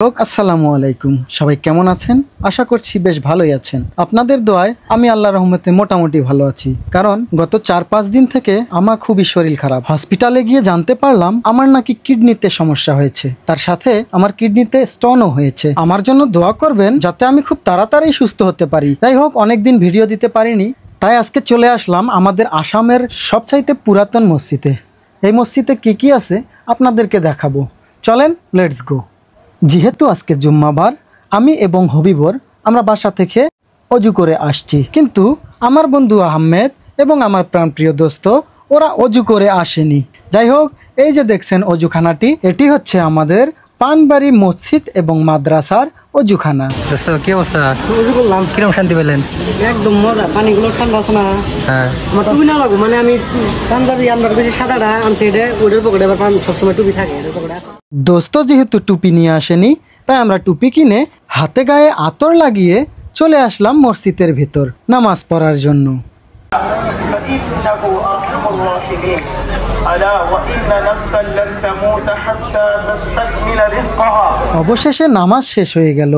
আসসালামু আলাইকুম, সবাই কেমন আছেন? আশা করছি বেশ ভালোই আছেন। আপনাদের দোয়ায় আমি আল্লাহর রহমতে মোটামুটি ভালো আছি। কারণ গত 4-5 দিন থেকে আমার খুবই শরীর খারাপ। হসপিটালে গিয়ে জানতে পারলাম আমার নাকি কিডনিতে সমস্যা হয়েছে, তার সাথে আমার কিডনিতে স্টোনও হয়েছে। আমার জন্য দোয়া করবেন যাতে আমি খুব তাড়াতাড়ি সুস্থ হতে পারি। যাই হোক, অনেকদিন ভিডিও দিতে পারিনি, তাই আজকে চলে আসলাম আমাদের আসামের সবচাইতে পুরাতন মসজিদে। এই মসজিদে কি আছে আপনাদেরকে দেখাবো। চলেন, লেটস গো। যেহেতু আজকে জুম্মাবার, আমি এবং হবিবর আমরা বাসা থেকে অজু করে আসছি, কিন্তু আমার বন্ধু আহমেদ এবং আমার প্রাণপ্রিয় দোস্ত ওরা অজু করে আসেনি। যাই হোক, এই যে দেখছেন অজুখানাটি, এটি হচ্ছে আমাদের পানবাড়ি মসজিদ এবং মাদ্রাসার অজুখানা। কি অবস্থা? অজু করলাম, কিরকম শান্তি পেলেন? একদম মজা, পানিগুলো ঠান্ডা আছে না? হ্যাঁ। আমার টুপি না লাগু, মানে আমি পাঞ্জাবি আমরা বেশি সাদাটা আনছি, এটা ওটার পকেটে আবার সবসময় টুপি থাকে। দোস্ত যেহেতু টুপি নিয়ে আসেনি, তাই আমরা টুপি কিনে হাতে গায়ে আতর লাগিয়ে চলে আসলাম মসজিদের ভিতর নামাজ পড়ার জন্য। অবশেষে নামাজ শেষ হয়ে গেল।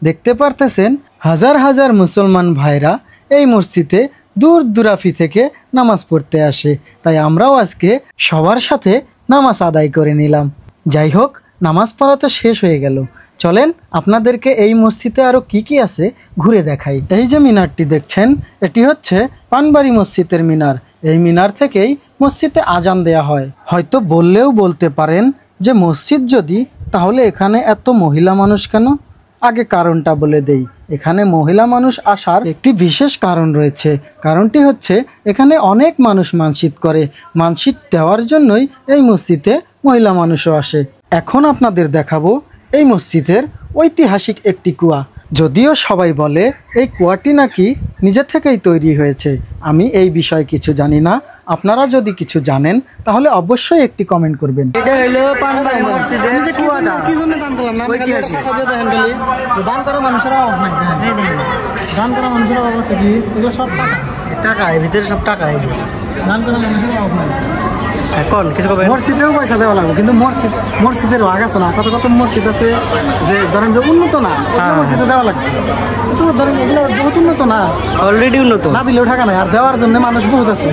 দেখতে পারতেছেন হাজার হাজার মুসলমান ভাইরা এই মসজিদে দূর দূরাফি থেকে নামাজ পড়তে আসে, তাই আমরাও আজকে সবার সাথে নামাজ আদায় করে নিলাম। যাই হোক, নামাজ পড়া তো শেষ হয়ে গেল, চলেন আপনাদেরকে এই মসজিদে আরো কি আছে ঘুরে দেখাই। এই যে মিনারটি দেখছেন, এটি হচ্ছে পানবাড়ি মসজিদের মিনার। এই মিনার থেকেই মসজিদে আজান দেয়া হয়। হয়তো বললেও বলতে পারেন যে মসজিদ যদি, তাহলে এখানে এত মহিলা মানুষ কেন? আগে কারণটা বলে দেই। এখানে মহিলা মানুষ আসার একটি বিশেষ কারণ রয়েছে। কারণটি হচ্ছে এখানে অনেক মানুষ মানসিক করে, মানসিক দেওয়ার জন্যই এই মসজিদে মহিলা মানুষও আসে। এখন আপনাদের দেখাবো এই মসজিদের ঐতিহাসিক একটি কুয়া। যদিও সবাই বলে এই কুয়াটি নাকি নিজে থেকেই তৈরি হয়েছে, আমি এই বিষয়ে কিছু জানি না। আপনারা যদি কিছু জানেন তাহলে অবশ্যই একটি কমেন্ট করবেন। এটা হলো পানবাড়ি মসজিদের কুয়াটা। কি জন্য দান করলাম না? ঐতিহাসিক দান করা মানুষের অভাব নাই। দান করা মানুষের অভাব আছে কি? এগুলো সব টাকা, টাকা এর ভিতরে সব টাকা। এই যে দান করা মানুষের অভাব নাই। এখন কিছু মসজিদেও পয়সা দেওয়া লাগবে, কিন্তু মসজিদের ভাগ আছে না। কত কত মসজিদ আছে যে ধরেন যে উন্নত না, মসজিদে দেওয়া লাগবে। কিন্তু ধরেন এগুলো বহুত উন্নত না, অলরেডি উন্নত, না দিলেও টাকা নাই, আর দেওয়ার জন্য মানুষ বহুত আছে।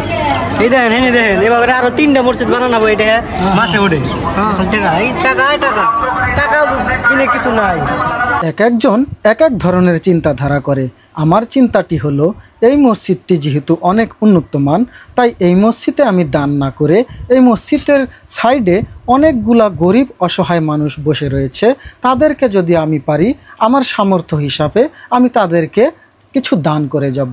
এই দেখেন, এই দেখেন, এবার আরো 3টা মসজিদ বানাবো। এটা মাসে ওঠে টাকা, এই টাকা টাকা টাকা কিনে কিছু নাই। এক একজন এক এক ধরনের চিন্তাধারা করে। আমার চিন্তাটি হলো, এই মসজিদটি যেহেতু অনেক উন্নত মান, তাই এই মসজিদে আমি দান না করে এই মসজিদের সাইডে অনেকগুলা গরিব অসহায় মানুষ বসে রয়েছে, তাদেরকে যদি আমি পারি আমার সামর্থ্য হিসাবে আমি তাদেরকে কিছু দান করে যাব।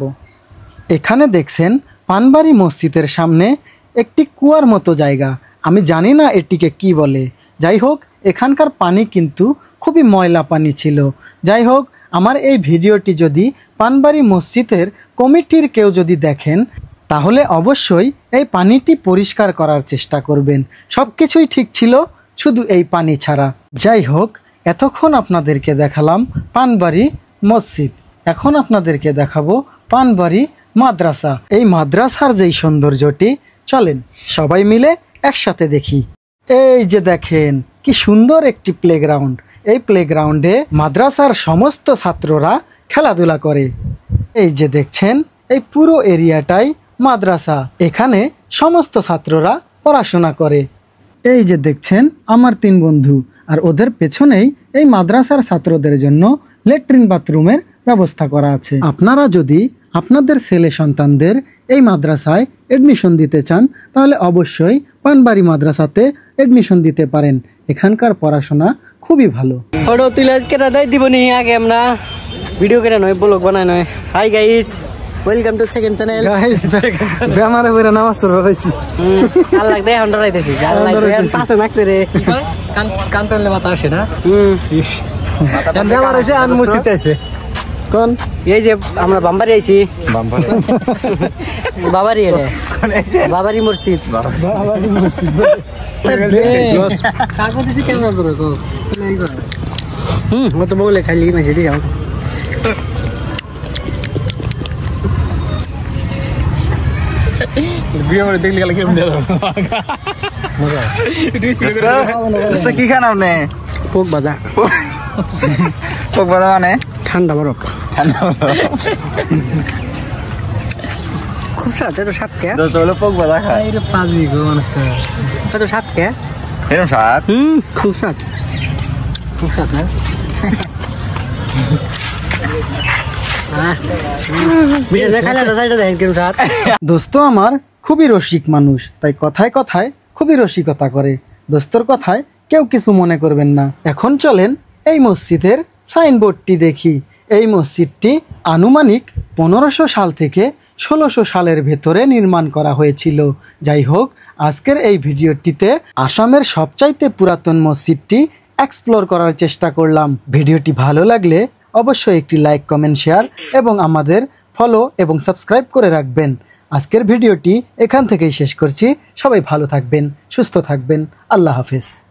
এখানে দেখছেন পানবাড়ি মসজিদের সামনে একটি কুয়ার মতো জায়গা। আমি জানি না এটিকে কি বলে। যাই হোক, এখানকার পানি কিন্তু খুবই ময়লা পানি ছিল। যাই হোক, আমার এই ভিডিওটি যদি পানবাড়ি মসজিদের কমিটির কেউ যদি দেখেন, তাহলে অবশ্যই এই পানিটি পরিষ্কার করার চেষ্টা করবেন। সব কিছুই ঠিক ছিল, শুধু এই পানি ছাড়া। যাই হোক, এতক্ষণ আপনাদেরকে দেখালাম পানবাড়ি মসজিদ, এখন আপনাদেরকে দেখাবো পানবাড়ি মাদ্রাসা। এই মাদ্রাসার যেই সৌন্দর্যটি, চলেন সবাই মিলে একসাথে দেখি। এই যে দেখেন কি সুন্দর একটি প্লেগ্রাউন্ড। এই প্লেগ্রাউন্ডে মাদ্রাসার সমস্ত ছাত্ররা খেলাধুলা করে। এই যে দেখছেন, এই পুরো এরিয়াটাই মাদ্রাসা, এখানে সমস্ত ছাত্ররা পড়াশোনা করে। এই যে দেখছেন আমার 3 বন্ধু, আর ওদের পেছনেই এই মাদ্রাসার ছাত্রদের জন্য ল্যাট্রিন বাথরুমের ব্যবস্থা করা আছে। আপনারা যদি আপনাদের ছেলে সন্তানদের এই মাদ্রাসায় এডমিশন দিতে চান, তাহলে অবশ্যই পানবাড়ি মাদ্রাসাতে এডমিশন দিতে পারেন। এখানকার পড়াশোনা খুবই ভালো। ফটো তুলে কেটে দেয় দিবনি, আগে আমরা ভিডিও কেটে নয়, ব্লগ বানায় নয়। Hi guys, welcome to second channel. বেমারে বেরে নামাজ পড়বা পাইছি। আল্লাহ দেয় হন্ডা রাইতেছি, আল্লাহ পাশে নাকতে রে কান টানলে মাথা আসে না। বেমার এসে আন মসজিদে আছে কোন? এই যে আমরা বাম্বারি আইছি, বাবারি এলে বাবারি মসজিদ। বাবারি মসজিদ কাগজ দিছি কেন করে গো? মত বলে খালি মাঝে দিয়ে যাও। ভিডিও করে দেখলি গেলে কেমন দেওয়া মজা। কি খান আপনি? পোক ভাজা। পোক বাদা মানে ঠান্ডা বরফ ঠান্ডা খুব স্বাদ এটা স্বাদ কে তো হলো পোক বাদা খায় এটা পাজি গো মানুষটা এটা স্বাদ কে এরকম স্বাদ খুব স্বাদ না বিশেষ না খাইলে সাইডে দেখেন কেউ স্বাদ দোস্ত আমার খুবই রসিক মানুষ, তাই কথায় কথায় খুবই রসিকতা করে। দোস্তর কথায় কেউ কিছু মনে করবেন না। এখন চলেন এই মসজিদের সাইনবোর্ডটি দেখি। এই মসজিদটি আনুমানিক 1500 সাল থেকে 1600 সালের ভেতরে নির্মাণ করা হয়েছিল। যাই হোক, আজকের এই ভিডিওটিতে আসামের সবচাইতে পুরাতন মসজিদটি এক্সপ্লোর করার চেষ্টা করলাম। ভিডিওটি ভালো লাগলে অবশ্যই একটি লাইক, কমেন্ট, শেয়ার এবং আমাদের ফলো এবং সাবস্ক্রাইব করে রাখবেন। আজকের ভিডিওটি এখান থেকেই শেষ করছি। সবাই ভালো থাকবেন, সুস্থ থাকবেন। আল্লাহ হাফেজ।